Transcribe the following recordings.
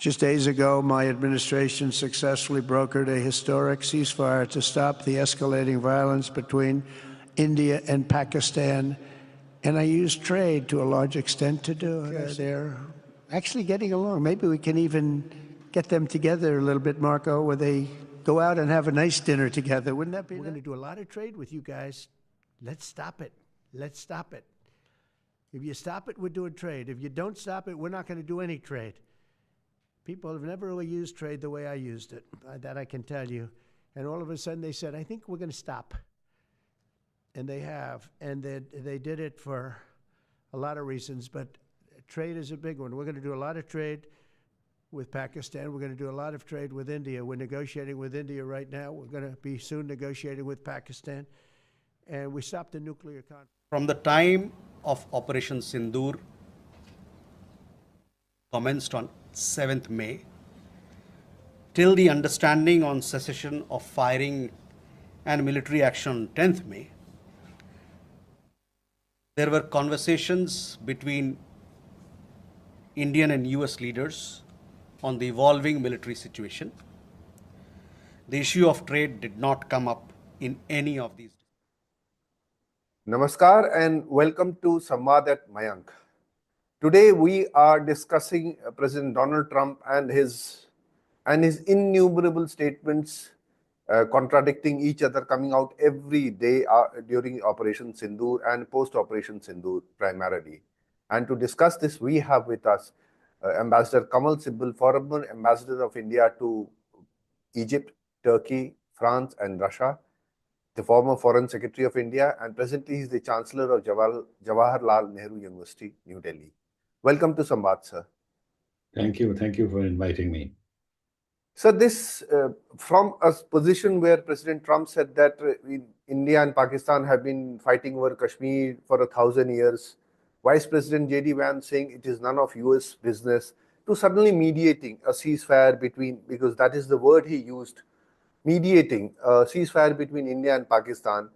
Just days ago, my administration successfully brokered a historic ceasefire to stop the escalating violence between India and Pakistan. And I used trade to a large extent to do it. They're actually getting along. Maybe we can even get them together a little bit, Marco, where they go out and have a nice dinner together. Wouldn't that be nice? We're going to do a lot of trade with you guys. Let's stop it. Let's stop it. If you stop it, we're doing trade. If you don't stop it, we're not going to do any trade. People have never really used trade the way I used it. That I can tell you. And all of a sudden they said, I think we're going to stop. And they have. And they did it for a lot of reasons. But trade is a big one. We're going to do a lot of trade with Pakistan. We're going to do a lot of trade with India. We're negotiating with India right now. We're going to be soon negotiating with Pakistan. And we stopped the nuclear conflict. From the time of Operation Sindoor, commenced on 7th May, till the understanding on cessation of firing and military action on 10th May, there were conversations between Indian and US leaders on the evolving military situation. The issue of trade did not come up in any of these. Namaskar and welcome to Samvad at Mayank. Today we are discussing President Donald Trump and his innumerable statements contradicting each other, coming out every day during Operation Sindoor and post-Operation Sindoor primarily. And to discuss this, we have with us Ambassador Kanwal Sibal, former Ambassador of India to Egypt, Turkey, France and Russia, the former Foreign Secretary of India, and presently he is the Chancellor of Jawaharlal Nehru University, New Delhi. Welcome to Samvad, sir. Thank you. Thank you for inviting me. So this, from a position where President Trump said that India and Pakistan have been fighting over Kashmir for 1,000 years, Vice President J.D. Vance saying it is none of US business, to suddenly mediating a ceasefire between, because that is the word he used, mediating a ceasefire between India and Pakistan,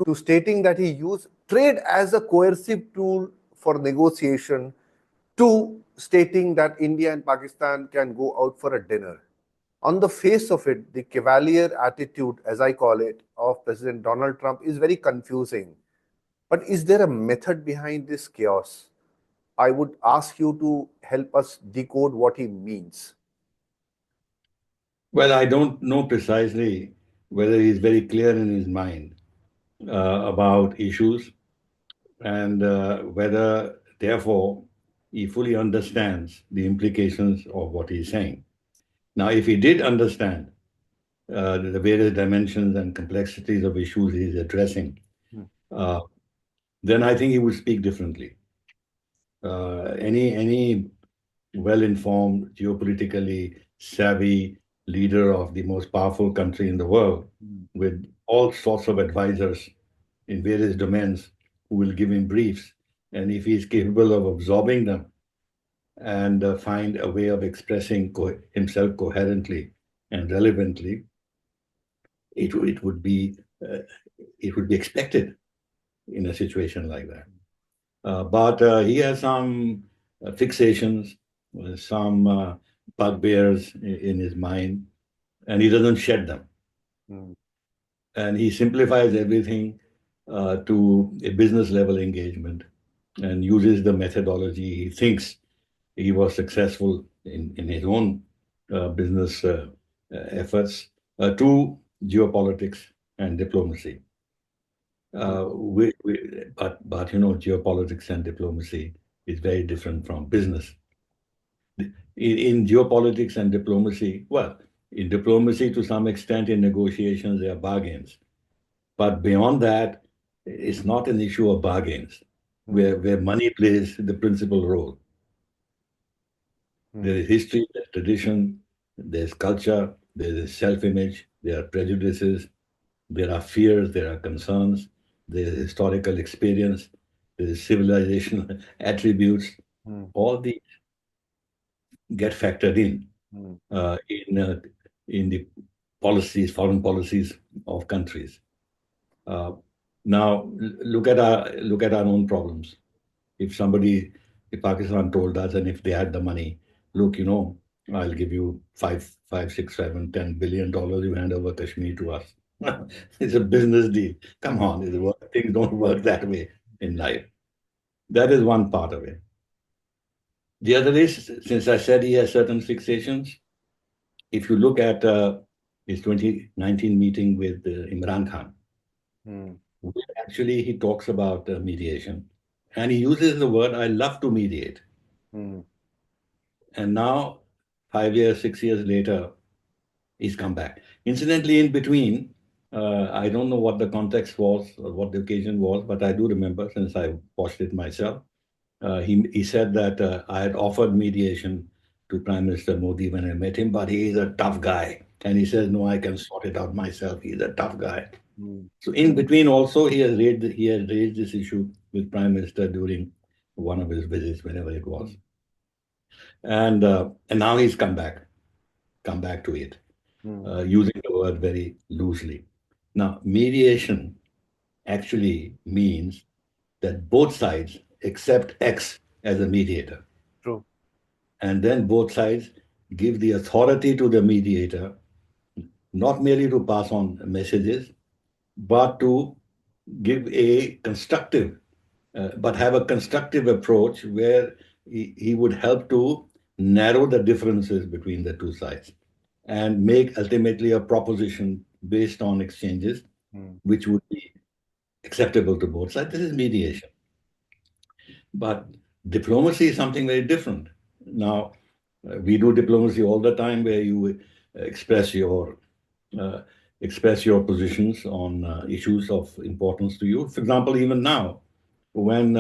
to stating that he used trade as a coercive tool for negotiation, to stating that India and Pakistan can go out for a dinner. On the face of it, the cavalier attitude, as I call it, of President Donald Trump is very confusing. But is there a method behind this chaos? I would ask you to help us decode what he means. Well, I don't know precisely whether he's very clear in his mind about issues and whether, therefore, he fully understands the implications of what he's saying. Now, if he did understand the various dimensions and complexities of issues he's addressing, then I think he would speak differently. Any well-informed, geopolitically savvy leader of the most powerful country in the world, with all sorts of advisors in various domains who will give him briefs, and if he's capable of absorbing them and find a way of expressing himself coherently and relevantly, it would be expected in a situation like that. But he has some fixations, some bugbears in his mind, and he doesn't shed them. And he simplifies everything to a business level engagement and uses the methodology he thinks he was successful in his own business efforts to geopolitics and diplomacy. But you know, geopolitics and diplomacy is very different from business. In geopolitics and diplomacy, well, in diplomacy to some extent, in negotiations, there are bargains. But beyond that, it's not an issue of bargains, where money plays the principal role. There is history, there's tradition, there's culture, there's self-image, there are prejudices, there are fears, there are concerns, there's historical experience, there's civilizational attributes. All these get factored in the policies, foreign policies of countries. Now, look at our own problems. If Pakistan told us, and if they had the money, look, you know, I'll give you five, six, $7, $10 billion you hand over Kashmir to us. It's a business deal. Come on, things don't work that way in life. That is one part of it. The other is, since I said he has certain fixations, if you look at his 2019 meeting with Imran Khan, where actually he talks about mediation, and he uses the word, I love to mediate. And now, 5 years, 6 years later, he's come back. Incidentally, in between, I don't know what the context was or what the occasion was, but I do remember, since I watched it myself, he said that I had offered mediation to Prime Minister Modi when I met him, but he is a tough guy. And he says, no, I can sort it out myself. He's a tough guy. So in between also, he has raised this issue with Prime Minister during one of his visits, whenever it was. And now he's come back to it, using the word very loosely. Now, mediation actually means that both sides accept X as a mediator. True. And then both sides give the authority to the mediator, not merely to pass on messages, but to give a constructive, but have a constructive approach where he would help to narrow the differences between the two sides and make ultimately a proposition based on exchanges which would be acceptable to both sides. This is mediation. But diplomacy is something very different. Now, we do diplomacy all the time where you express your positions on issues of importance to you. For example, even now, when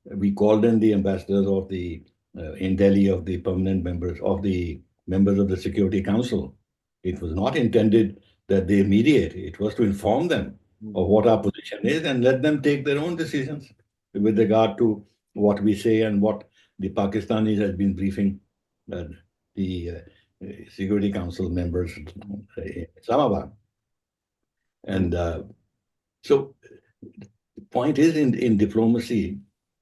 we called in the ambassadors of the in Delhi of the permanent members of the Security Council, it was not intended that they mediate. It was to inform them of what our position is and let them take their own decisions with regard to what we say and what the Pakistanis has been briefing the Security Council members in Islamabad. And so the point is, in diplomacy,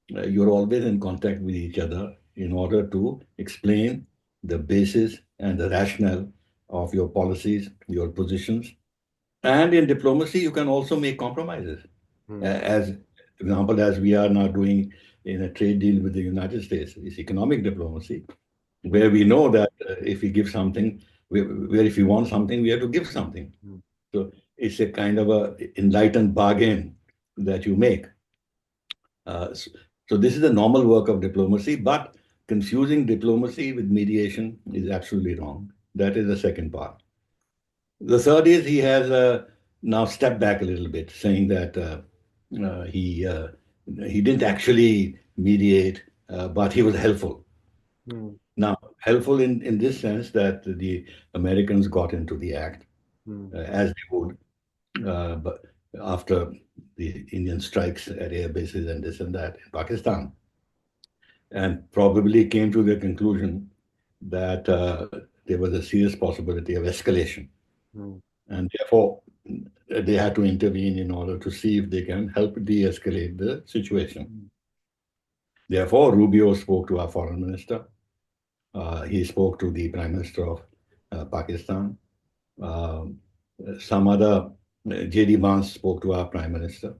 you're always in contact with each other in order to explain the basis and the rationale of your policies, your positions. And in diplomacy, you can also make compromises. As example, as we are now doing in a trade deal with the United States, it's economic diplomacy, where we know that if we give something, where if we want something, we have to give something. So it's a kind of a enlightened bargain that you make. So this is the normal work of diplomacy, but confusing diplomacy with mediation is absolutely wrong. That is the second part. The third is he has now stepped back a little bit, saying that he didn't actually mediate, but he was helpful. Now, helpful in this sense that the Americans got into the act, as they would, but after the Indian strikes at air bases and this and that in Pakistan, and probably came to the conclusion that there was a serious possibility of escalation. And therefore, they had to intervene in order to see if they can help de-escalate the situation. Therefore, Rubio spoke to our foreign minister. He spoke to the Prime Minister of Pakistan. Some other, J.D. Vance spoke to our Prime Minister.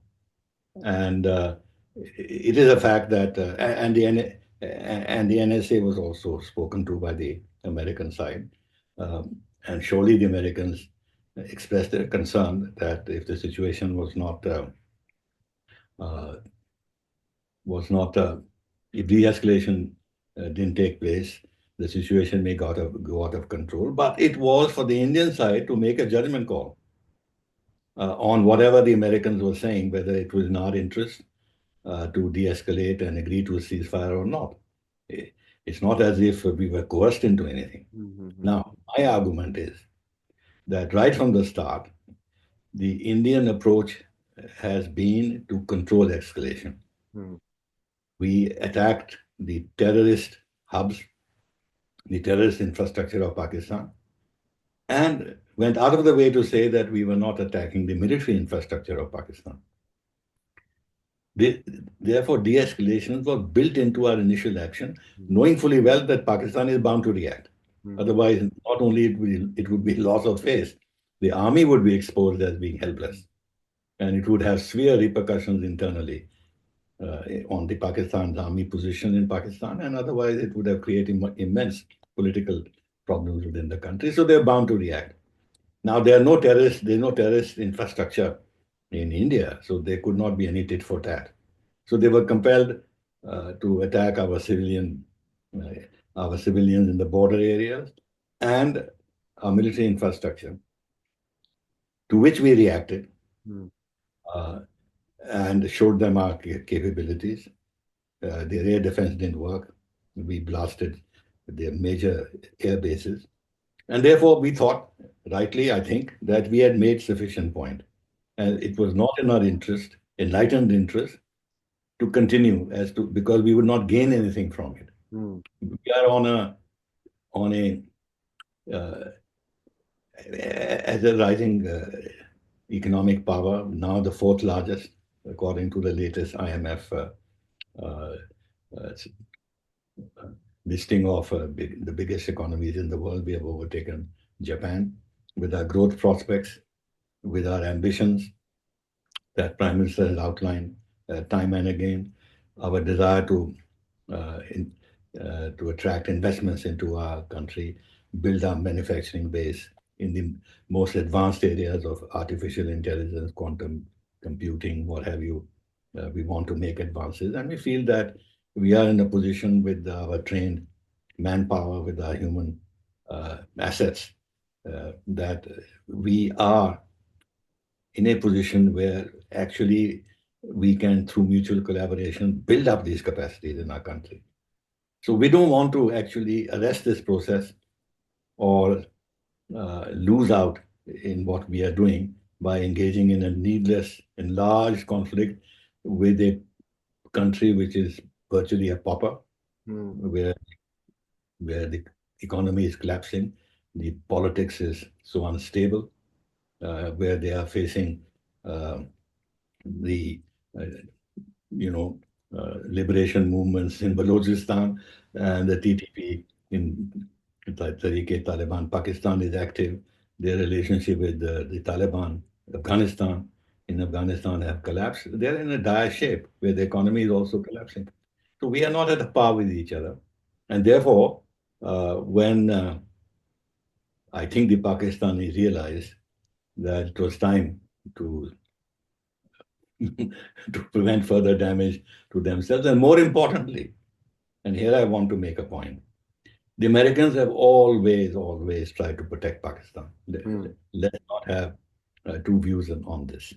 And it is a fact that, and the NSA was also spoken to by the American side. And surely the Americans expressed their concern that if the situation was not, if de-escalation didn't take place, the situation may go out of control. But it was for the Indian side to make a judgment call on whatever the Americans were saying, whether it was in our interest to de-escalate and agree to a ceasefire or not. It's not as if we were coerced into anything. Now, my argument is that right from the start, the Indian approach has been to control escalation. We attacked the terrorist hubs, the terrorist infrastructure of Pakistan, and went out of the way to say that we were not attacking the military infrastructure of Pakistan. Therefore, de-escalation was built into our initial action, knowing fully well that Pakistan is bound to react. Otherwise, not only it would be loss of face, the army would be exposed as being helpless, and it would have severe repercussions internally on the Pakistan's army position in Pakistan, and otherwise it would have created immense political problems within the country. So they're bound to react. Now there's no terrorist infrastructure in India, so there could not be any tit for tat. So they were compelled to attack uh, our civilians in the border areas and our military infrastructure, to which we reacted uh, and showed them our capabilities. The air defense didn't work. We blasted their major air bases. And therefore, we thought, rightly, I think, that we had made sufficient point. And it was not in our interest, enlightened interest, to continue because we would not gain anything from it. We are on a as a rising economic power, now the fourth largest, according to the latest IMF uh, uh, listing of the biggest economies in the world. We have overtaken Japan with our growth prospects, with our ambitions that Prime Minister has outlined time and again, our desire to attract investments into our country, build our manufacturing base in the most advanced areas of artificial intelligence, quantum computing, what have you. We want to make advances, and we feel that we are in a position with our trained manpower, with our human assets, that we are in a position where actually we can, through mutual collaboration, build up these capacities in our country. So we don't want to actually arrest this process or lose out in what we are doing by engaging in a needless and large conflict with a country which is virtually a pauper, where the economy is collapsing, the politics is so unstable, where they are facing the uh, liberation movements in Balochistan and the TTP in Taliban. Pakistan is active. Their relationship with the Taliban, Afghanistan, in Afghanistan have collapsed. They're in a dire shape where the economy is also collapsing. So we are not at a par with each other. And therefore, when I think the Pakistanis realized that it was time to to prevent further damage to themselves. And more importantly, and here I want to make a point, the Americans have always tried to protect Pakistan. Let's not have two views on this.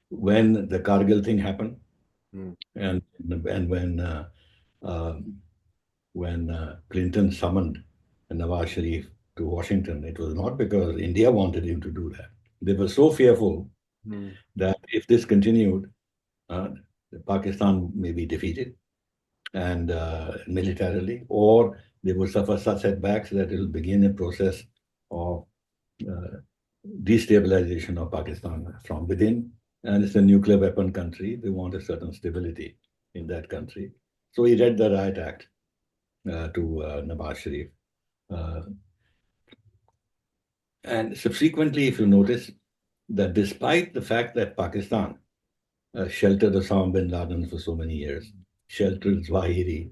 When the Kargil thing happened, and when Clinton summoned Nawaz Sharif to Washington, it was not because India wanted him to do that. They were so fearful that if this continued, Pakistan may be defeated and militarily, or they will suffer such setbacks that it will begin a process of uh, destabilization of Pakistan from within. And it's a nuclear weapon country. They want a certain stability in that country. So he read the Riot Act to Nawaz Sharif. And subsequently, if you notice, that despite the fact that Pakistan sheltered Osama bin Laden for so many years, sheltered Zawahiri,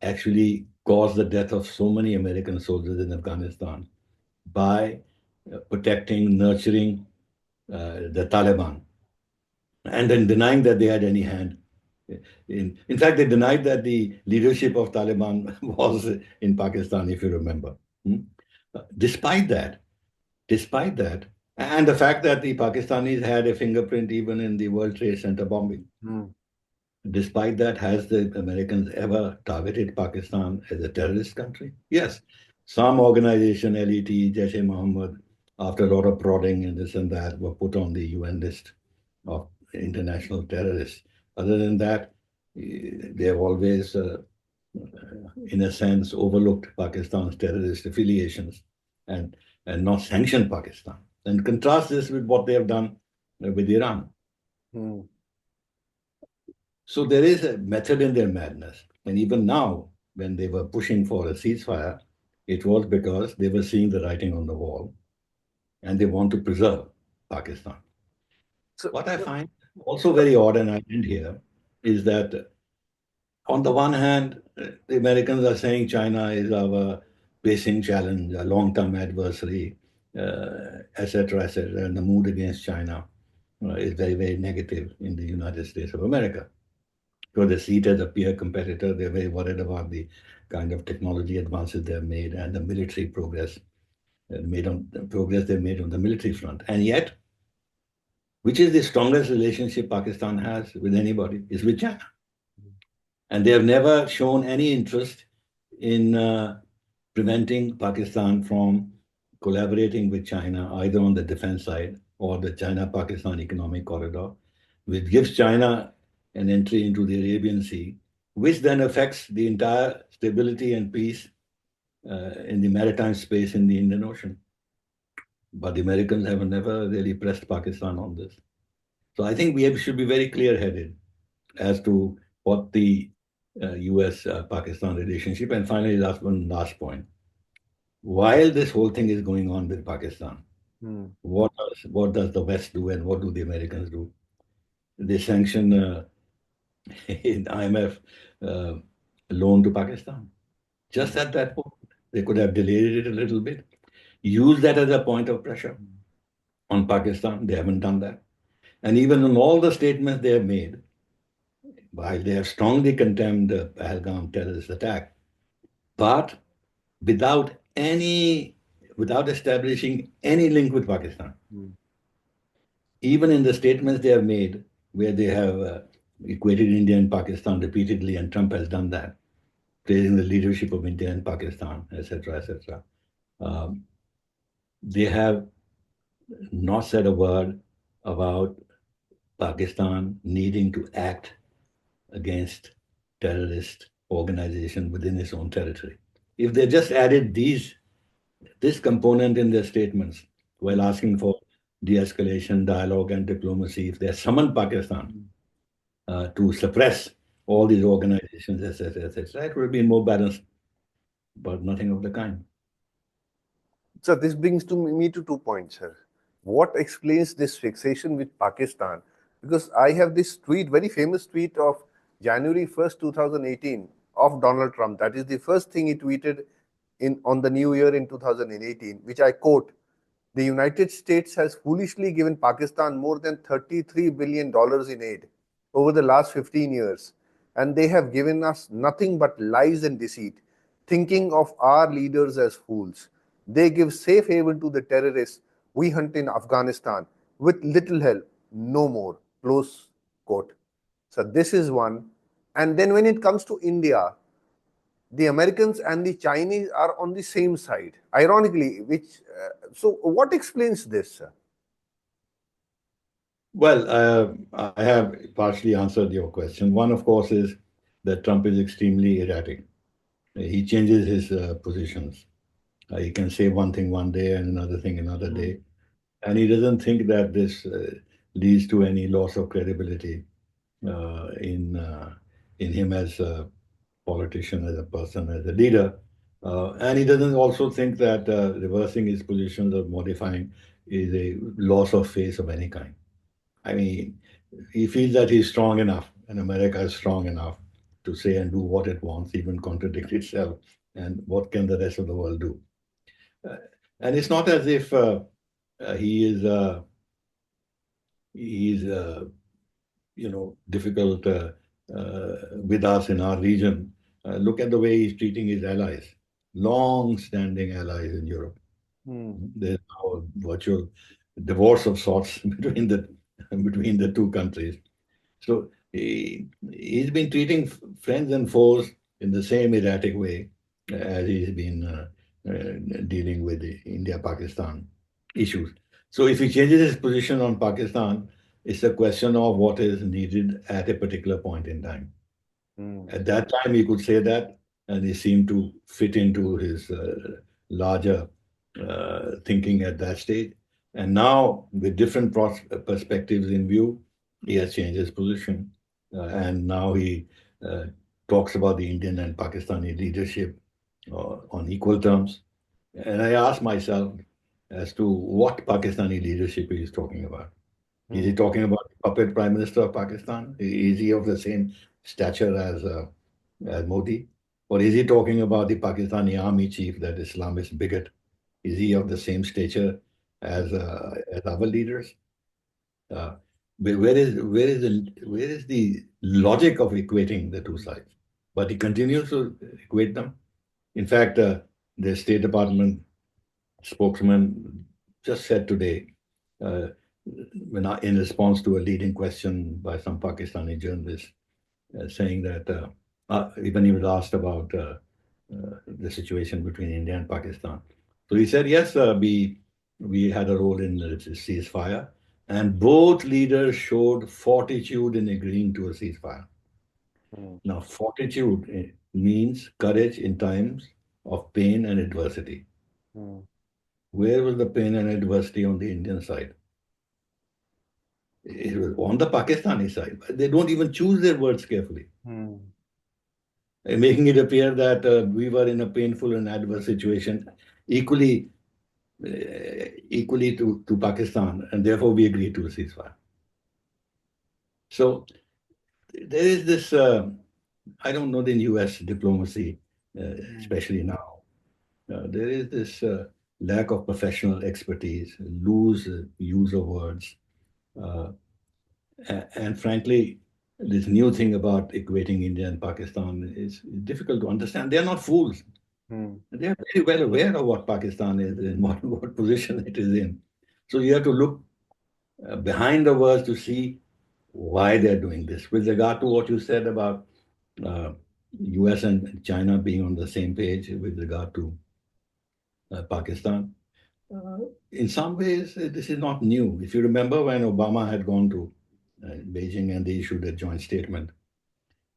actually caused the death of so many American soldiers in Afghanistan by protecting, nurturing the Taliban, and then denying that they had any hand. In fact, they denied that the leadership of Taliban was in Pakistan, if you remember. Despite that, and the fact that the Pakistanis had a fingerprint even in the World Trade Center bombing. Despite that, has the Americans ever targeted Pakistan as a terrorist country? Yes. Some organization, LET, Jaish-e-Mohammed, after a lot of prodding and this and that, were put on the UN list of international terrorists. Other than that, they have always, in a sense, overlooked Pakistan's terrorist affiliations and not sanctioned Pakistan. And contrast this with what they have done with Iran. So there is a method in their madness. And even now, when they were pushing for a ceasefire, It was because they were seeing the writing on the wall and they want to preserve Pakistan. So, What I find also very odd, and I end here, is that on the one hand, the Americans are saying China is our facing challenge, a long-term adversary, etc., etc., and the mood against China is very, very negative in the United States of America. Because they see it as a peer competitor, they're very worried about the kind of technology advances they've made and the military progress they've made on the military front. And yet, which is the strongest relationship Pakistan has with anybody is with China. And they have never shown any interest in preventing Pakistan from collaborating with China, either on the defense side or the China-Pakistan economic corridor, which gives China an entry into the Arabian Sea, which then affects the entire stability and peace in the maritime space in the Indian Ocean. But the Americans have never really pressed Pakistan on this. So I think should be very clear-headed as to what the US-Pakistan relationship, and finally, last point. While this whole thing is going on with Pakistan, what does the West do and what do the Americans do? They sanction in IMF loan to Pakistan. Just at that point, they could have delayed it a little bit, use that as a point of pressure on Pakistan. They haven't done that. And even in all the statements they have made, while they have strongly condemned the Pahalgam terrorist attack, but without establishing any link with Pakistan. Even in the statements they have made, where they have equated India and Pakistan repeatedly, and Trump has done that, praising the leadership of India and Pakistan, etc., etc. They have not said a word about Pakistan needing to act against terrorist organization within its own territory. If they just added this component in their statements while asking for de-escalation, dialogue, and diplomacy, if they summoned Pakistan to suppress all these organizations, etc., etc., it would have been more balanced, but nothing of the kind. So this brings me to 2 points, sir. What explains this fixation with Pakistan? Because I have this tweet, very famous tweet of January 1st, 2018 of Donald Trump. That is the first thing he tweeted on the new year in 2018, which I quote: "The United States has foolishly given Pakistan more than $33 billion in aid over the last 15 years, and they have given us nothing but lies and deceit, thinking of our leaders as fools. They give safe haven to the terrorists we hunt in Afghanistan with little help, no more." Close quote. So this is one. And then when it comes to India, the Americans and the Chinese are on the same side, ironically. So what explains this, sir? Well, I have partially answered your question. One, of course, is that Trump is extremely erratic. He changes his positions. He can say one thing one day and another thing another day. And he doesn't think that this leads to any loss of credibility in him as a politician, as a person, as a leader. And he doesn't also think that reversing his positions or modifying is a loss of face of any kind. I mean, he feels that he's strong enough, and America is strong enough to say and do what it wants, even contradict itself. And what can the rest of the world do? And it's not as if he's difficult with us in our region. Look at the way he's treating his allies, long-standing allies in Europe. There's now a virtual divorce of sorts between the two countries. So he's been treating friends and foes in the same erratic way as he's been dealing with the India-Pakistan issues. So if he changes his position on Pakistan, it's a question of what is needed at a particular point in time. At that time, he could say that, and he seemed to fit into his larger thinking at that stage. And now, with different perspectives in view, he has changed his position. And now he talks about the Indian and Pakistani leadership on equal terms. And I asked myself as to what Pakistani leadership he is talking about. Is he talking about the puppet Prime Minister of Pakistan? Is he of the same stature as Modi? Or is he talking about the Pakistani army chief, that Islamist bigot? Is he of the same stature as our leaders? Uh, where is the logic of equating the two sides? But he continues to equate them. In fact, the State Department spokesman just said today, uh, in response to a leading question by some Pakistani journalist, saying that even he was asked about the situation between India and Pakistan. So he said, yes, we had a role in the ceasefire, and both leaders showed fortitude in agreeing to a ceasefire. Now, fortitude means courage in times of pain and adversity. Where was the pain and adversity on the Indian side? It was on the Pakistani side. They don't even choose their words carefully, making it appear that we were in a painful and adverse situation equally to Pakistan, and therefore we agreed to a ceasefire. So there is this, I don't know the US diplomacy, especially now. There is this lack of professional expertise, loose use of words, and frankly, this new thing about equating India and Pakistan is difficult to understand. They are not fools. They are very well aware of what Pakistan is and what position it is in. So you have to look behind the words to see why they're doing this. With regard to what you said about US and China being on the same page with regard to Pakistan, in some ways, this is not new. If you remember when Obama had gone to Beijing and they issued a joint statement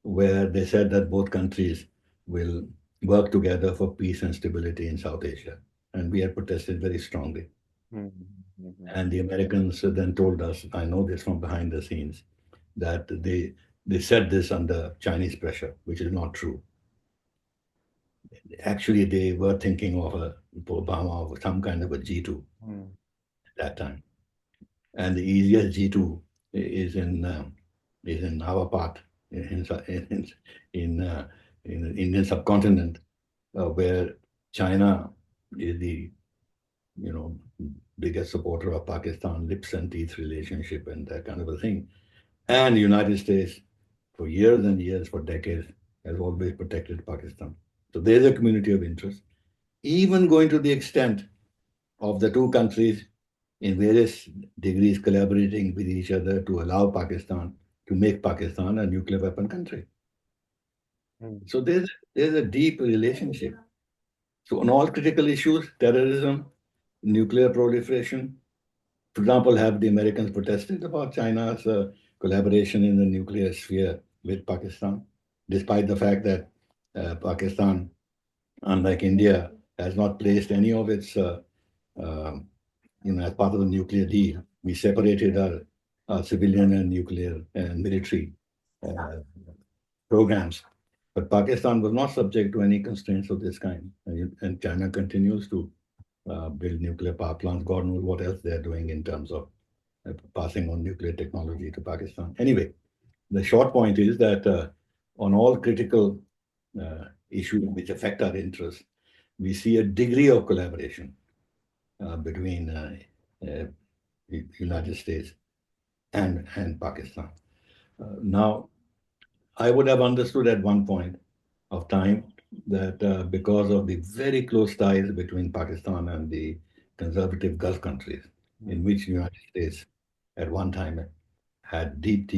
where they said that both countries will work together for peace and stability in South Asia. And we had protested very strongly. And the Americans then told us, I know this from behind the scenes, that they said this under Chinese pressure, which is not true. Actually, they were thinking of Obama of some kind of a G2 at that time. And the easiest G2 is in our part, in the Indian subcontinent, where China is the biggest supporter of Pakistan, lips and teeth relationship and that kind of a thing. And the United States, for years and years, for decades, has always protected Pakistan. So there's a community of interest, even going to the extent of the two countries in various degrees collaborating with each other to allow Pakistan to make Pakistan a nuclear weapon country. So there's a deep relationship. So on all critical issues, terrorism, nuclear proliferation, for example, have the Americans protested about China's collaboration in the nuclear sphere with Pakistan, despite the fact that Pakistan, unlike India, has not placed any of its, as part of the nuclear deal. We separated our civilian and nuclear and military programs. But Pakistan was not subject to any constraints of this kind. And China continues to build nuclear power plants. God knows what else they're doing in terms of passing on nuclear technology to Pakistan. Anyway, the short point is that on all critical issues which affect our interests, we see a degree of collaboration between the United States and Pakistan. Now, I would have understood at one point of time that because of the very close ties between Pakistan and the conservative Gulf countries, in which the United States at one time had deep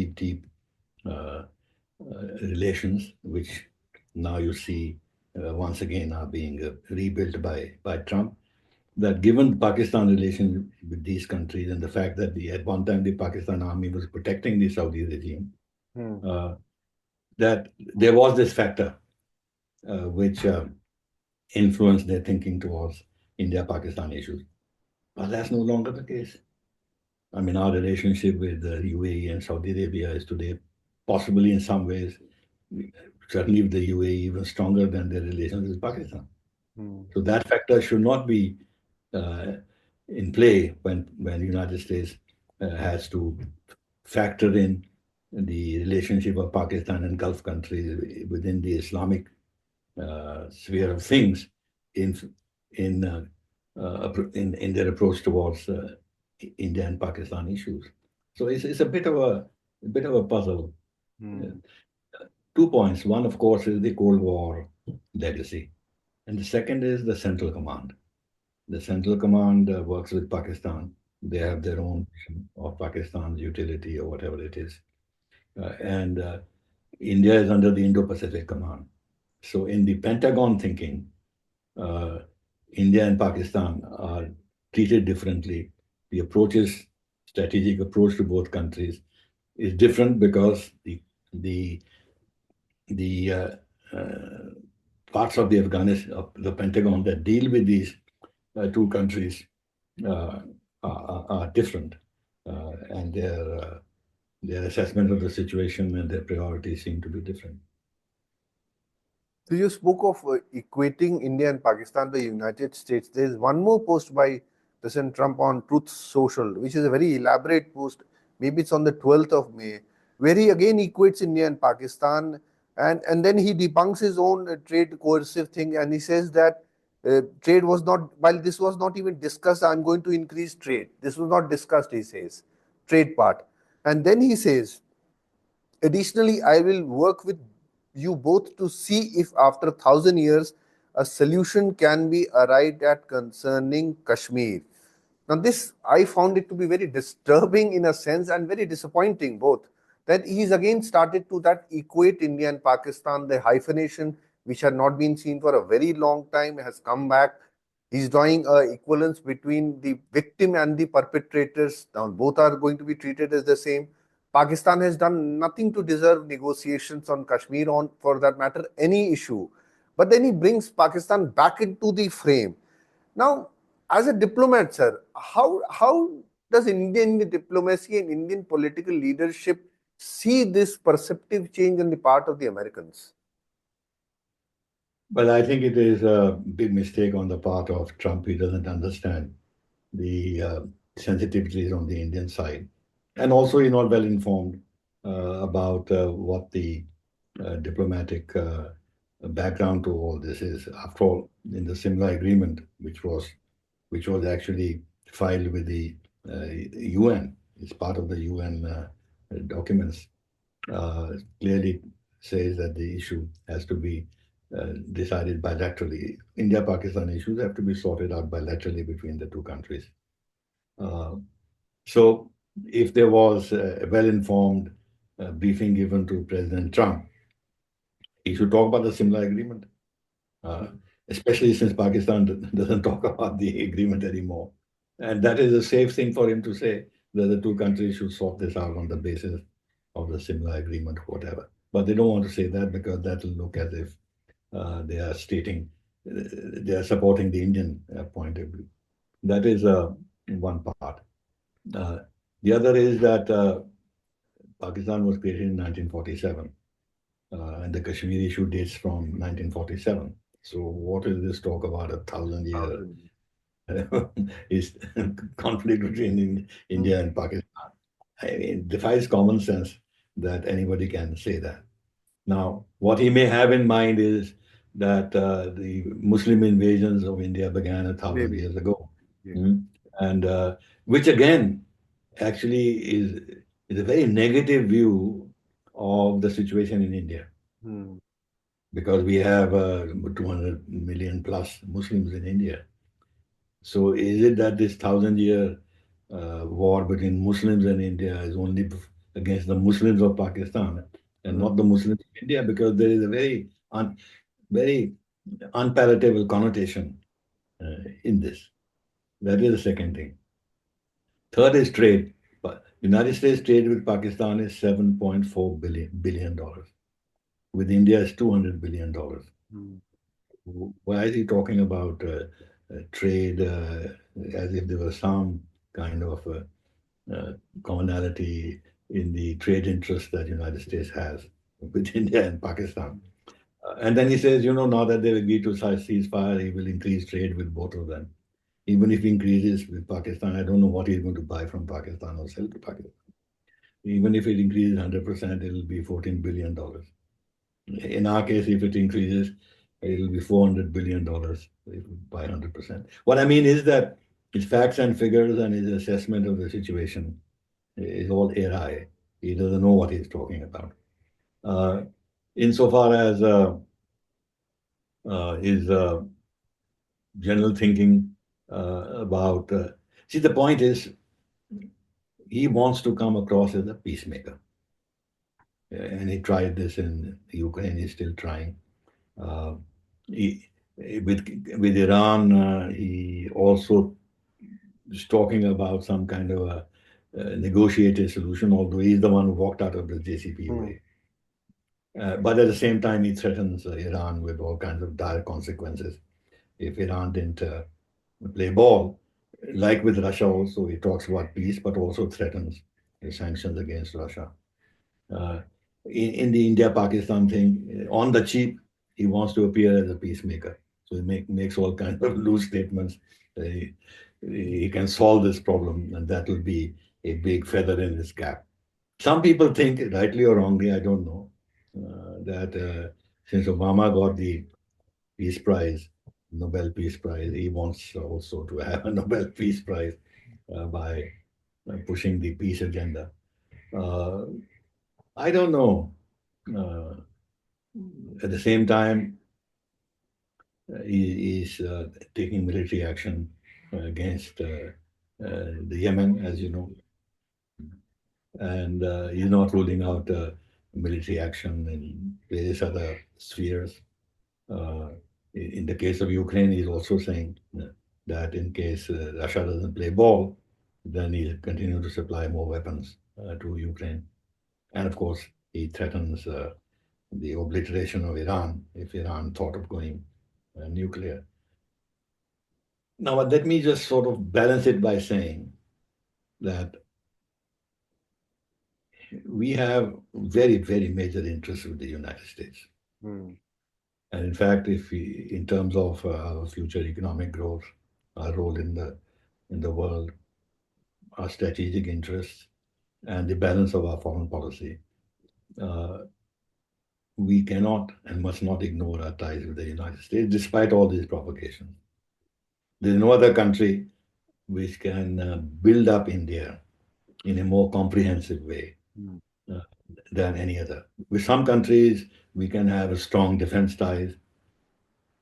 relations, which now you see once again are being rebuilt by Trump, that given Pakistan relation with these countries and the fact that at one time the Pakistan army was protecting the Saudi regime, that there was this factor which influenced their thinking towards India-Pakistan issues. But that's no longer the case. I mean, our relationship with the UAE and Saudi Arabia is today possibly in some ways, certainly with the UAE, even stronger than their relations with Pakistan. So that factor should not be in play when the United States has to factor in the relationship of Pakistan and Gulf countries within the Islamic sphere of things in in in their approach towards India and Pakistan issues. So it's a bit of a puzzle. Uh, 2 points. One, of course, is the Cold War legacy, and the second is the Central Command. The Central Command works with Pakistan. They have their own vision of Pakistan's utility or whatever it is, and India is under the Indo-Pacific Command. So in the Pentagon thinking, uh, India and Pakistan are treated differently. The approaches, strategic approach to both countries is different because the the parts of the Afghanistan of the Pentagon that deal with these two countries uh, are different, and their assessment of the situation and their priorities seem to be different. So you spoke of equating India and Pakistan to the United States. There is one more post by President Trump on Truth Social, which is a very elaborate post. Maybe it's on the 12th of May, where he again equates India and Pakistan, and then he debunks his own trade coercive thing, and he says that trade was not, while this was not even discussed, I'm going to increase trade. This was not discussed, he says, trade part. And then he says, additionally, I will work with you both to see if after 1,000 years a solution can be arrived at concerning Kashmir. Now, this I found it to be very disturbing in a sense and very disappointing both. That he's again started to that equate India and Pakistan, the hyphenation which had not been seen for a very long time has come back. He's drawing a equivalence between the victim and the perpetrators. Now, both are going to be treated as the same. Pakistan has done nothing to deserve negotiations on Kashmir, on for that matter, any issue. But then he brings Pakistan back into the frame. Now, as a diplomat, sir, how does Indian diplomacy and Indian political leadership see this perceptive change on the part of the Americans? Well, I think it is a big mistake on the part of Trump. He doesn't understand the sensitivities on the Indian side. And also, he's not well informed about what the diplomatic background to all this is. After all, in the Simla agreement, which was actually filed with the UN, it's part of the UN documents, clearly says that the issue has to be decided bilaterally. India-Pakistan issues have to be sorted out bilaterally between the two countries. Uh, so if there was a well-informed briefing given to President Trump, he should talk about the Simla agreement, uh, especially since Pakistan doesn't talk about the agreement anymore. And that is a safe thing for him to say, that the two countries should sort this out on the basis of the Simla agreement, whatever. But they don't want to say that because that will look as if they are stating, they are supporting the Indian point of view. That is one part. The other is that Pakistan was created in 1947, and the Kashmir issue dates from 1947. So what is this talk about 1,000 year is conflict between India and Pakistan? I mean, it defies common sense that anybody can say that. Now, what he may have in mind is that the Muslim invasions of India began 1,000 years ago. Yeah. And which again actually is a very negative view of the situation in India, because we have 200 million plus Muslims in India. So is it that this 1,000 year war between Muslims and India is only against the Muslims of Pakistan and not the Muslims of India? Because there is a very unpalatable connotation in this. That is the second thing. Third is trade. United States trade with Pakistan is $7.4 billion. With India is $200 billion. Why is he talking about trade as if there was some kind of commonality in the trade interest that United States has with India and Pakistan? And then he says, now that they've agreed to ceasefire, he will increase trade with both of them. Even if he increases with Pakistan, I don't know what he's going to buy from Pakistan or sell to Pakistan. Even if it increases 100%, it'll be $14 billion. In our case, if it increases, it'll be $400 billion by 100%. What I mean is that his facts and figures and his assessment of the situation is all AI. He doesn't know what he's talking about. Insofar as his general thinking about, see, the point is he wants to come across as a peacemaker. And he tried this in Ukraine, he's still trying. He, with Iran, he also is talking about some kind of a negotiated solution, although he's the one who walked out of the JCPOA. But at the same time, he threatens Iran with all kinds of dire consequences if Iran didn't play ball. Like with Russia also, he talks about peace, but also threatens sanctions against Russia. In the India-Pakistan thing, on the cheap, he wants to appear as a peacemaker. So he makes all kinds of loose statements. He can solve this problem, and that will be a big feather in his cap. Some people think, rightly or wrongly, I don't know, that since Obama got the Peace Prize, Nobel Peace Prize, he wants also to have a Nobel Peace Prize by pushing the peace agenda. I don't know. At the same time, he's taking military action against the Yemen, as you know, and he's not ruling out military action in various other spheres. In the case of Ukraine, he's also saying that in case Russia doesn't play ball, then he'll continue to supply more weapons to Ukraine. And of course, he threatens the obliteration of Iran if Iran thought of going nuclear. Now, let me just sort of balance it by saying that we have very, very major interests with the United States. And in fact, if we, in terms of our future economic growth, our role in the world, our strategic interests, and the balance of our foreign policy, we cannot and must not ignore our ties with the United States, despite all these provocations. There is no other country which can build up India in a more comprehensive way than any other. With some countries, we can have a strong defense ties,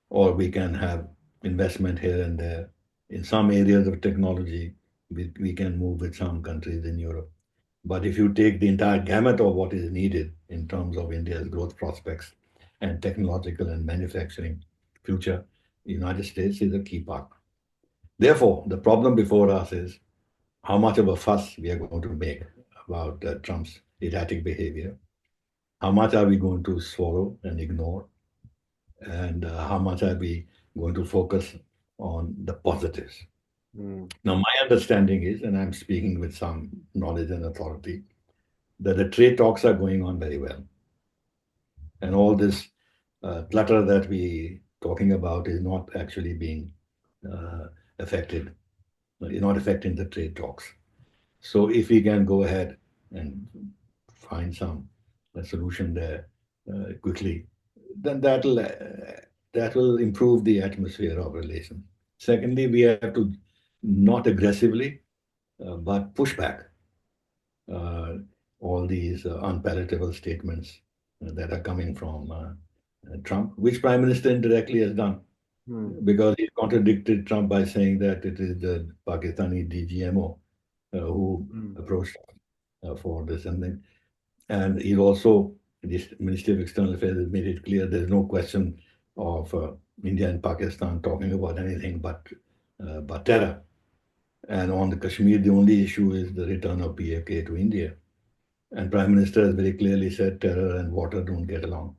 or we can have investment here and there. In some areas of technology, we can move with some countries in Europe. But if you take the entire gamut of what is needed in terms of India's growth prospects and technological and manufacturing future, the United States is a key partner. Therefore, the problem before us is how much of a fuss we are going to make about Trump's erratic behavior. How much are we going to swallow and ignore? And how much are we going to focus on the positives? Now, my understanding is, and I'm speaking with some knowledge and authority, that the trade talks are going on very well. And all this clutter that we talking about is not actually being affected, is not affecting the trade talks. So if we can go ahead and find some solution there quickly, then that will improve the atmosphere of relations. Secondly, we have to not aggressively, but push back all these unpalatable statements that are coming from Trump, which Prime Minister indirectly has done, because he contradicted Trump by saying that it is the Pakistani DGMO who approached for this, and he also, the Ministry of External Affairs has made it clear there is no question of India and Pakistan talking about anything but terror. And on the Kashmir, the only issue is the return of PFK to India. And Prime Minister has very clearly said terror and water don't get along,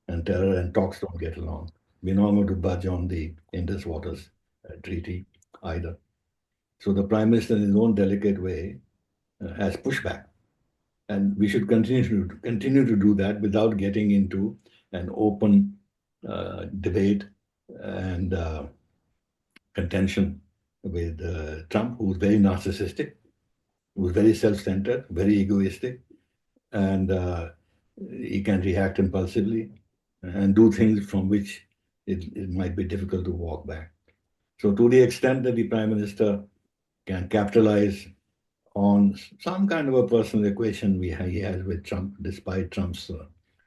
and terror and talks don't get along. We're not going to budge on the Indus Waters Treaty either. So the Prime Minister, in his own delicate way, has pushed back. And we should continue to do that without getting into an open debate and contention with Trump, who's very narcissistic, who's very self-centered, very egoistic, and he can react impulsively and do things from which it might be difficult to walk back. So to the extent that the Prime Minister can capitalize on some kind of a personal equation he has with Trump, despite Trump's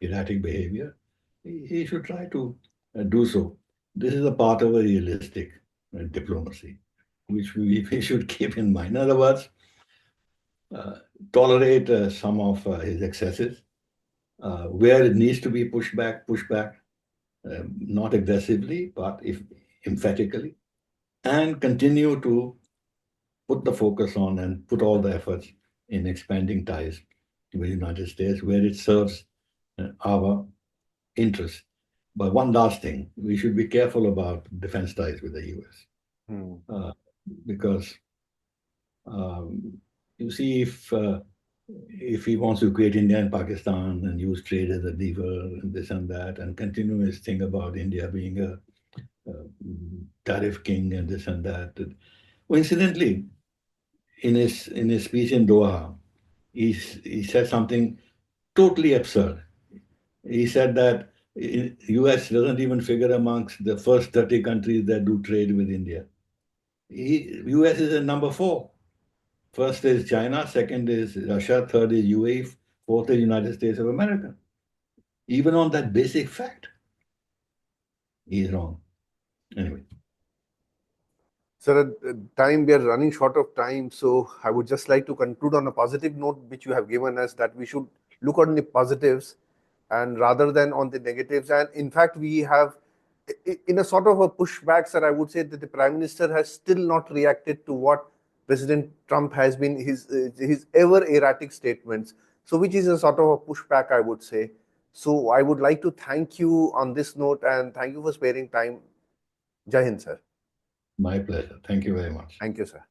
erratic behavior, he should try to do so. This is a part of a realistic diplomacy, which we should keep in mind. In other words, tolerate some of his excesses. Where it needs to be pushed back, not aggressively, but if emphatically, and continue to put the focus on and put all the efforts in expanding ties with the United States where it serves our interests. But one last thing, we should be careful about defense ties with the US. Because you see, if he wants to create India and Pakistan and use trade as a lever and this and that, and continue his thing about India being a tariff king and this and that. Coincidentally, in his speech in Doha, he said something totally absurd. He said that US doesn't even figure amongst the first 30 countries that do trade with India. US is at number 4. First is China, second is Russia, third is UAE, fourth is United States of America. Even on that basic fact, he's wrong. Anyway. Sir, we are running short of time, so I would just like to conclude on a positive note, which you have given us, that we should look on the positives and rather than on the negatives. And in fact, we have, in a sort of a pushback, sir, I would say that the Prime Minister has still not reacted to what President Trump has been, his ever erratic statements. So which is a sort of a pushback, I would say. So I would like to thank you on this note and thank you for sparing time. Jai Hind, sir. My pleasure. Thank you very much. Thank you, sir.